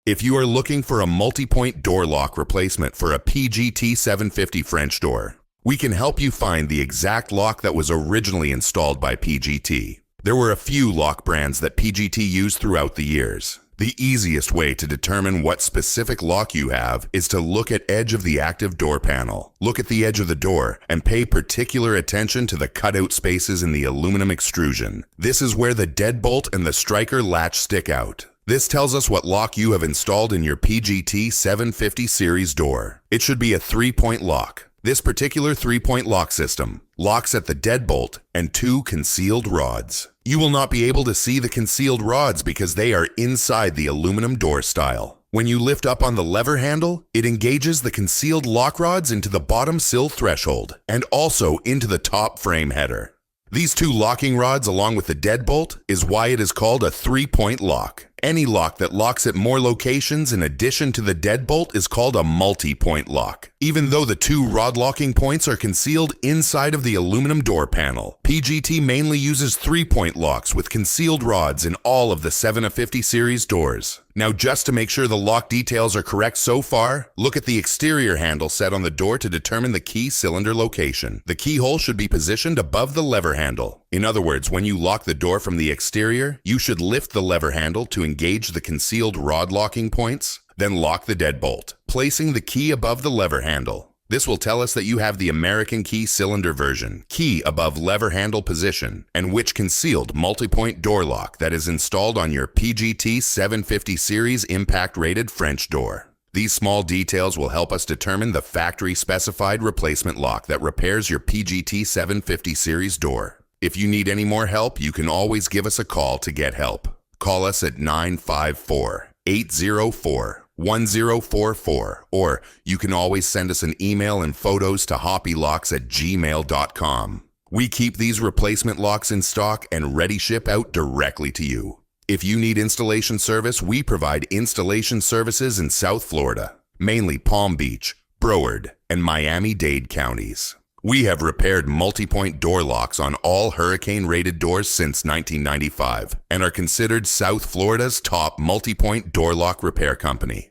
If you are looking for a multi-point door lock replacement for a PGT 750 French door, we can help you find the exact lock that was originally installed by PGT. There were a few lock brands that PGT used throughout the years. The easiest way to determine what specific lock you have is to look at edge of the active door panel. Look at the edge of the door and pay particular attention to the cutout spaces in the aluminum extrusion. This is where the deadbolt and the striker latch stick out. This tells us what lock you have installed in your PGT 750 series door. It should be a 3-point lock. This particular 3-point lock system locks at the deadbolt and 2 concealed rods. You will not be able to see the concealed rods because they are inside the aluminum door style. When you lift up on the lever handle, it engages the concealed lock rods into the bottom sill threshold and also into the top frame header. These 2 locking rods along with the deadbolt is why it is called a 3-point lock. Any lock that locks at more locations in addition to the deadbolt is called a multi-point lock. Even though the 2 rod locking points are concealed inside of the aluminum door panel, PGT mainly uses 3-point locks with concealed rods in all of the 750 series doors. Now, just to make sure the lock details are correct so far, look at the exterior handle set on the door to determine the key cylinder location. The keyhole should be positioned above the lever handle. In other words, when you lock the door from the exterior, you should lift the lever handle to engage the concealed rod locking points, then lock the deadbolt, placing the key above the lever handle. This will tell us that you have the American key cylinder version, key above lever handle position, and which concealed multi-point door lock that is installed on your PGT 750 series impact-rated French door. These small details will help us determine the factory-specified replacement lock that repairs your PGT 750 series door. If you need any more help, you can always give us a call to get help. Call us at 954-804-1044, or you can always send us an email and photos to hoppylocks@gmail.com. We keep these replacement locks in stock and ready ship out directly to you. If you need installation service, we provide installation services in South Florida, mainly Palm Beach, Broward, and Miami-Dade counties. We have repaired multi-point door locks on all hurricane-rated doors since 1995 and are considered South Florida's top multi-point door lock repair company.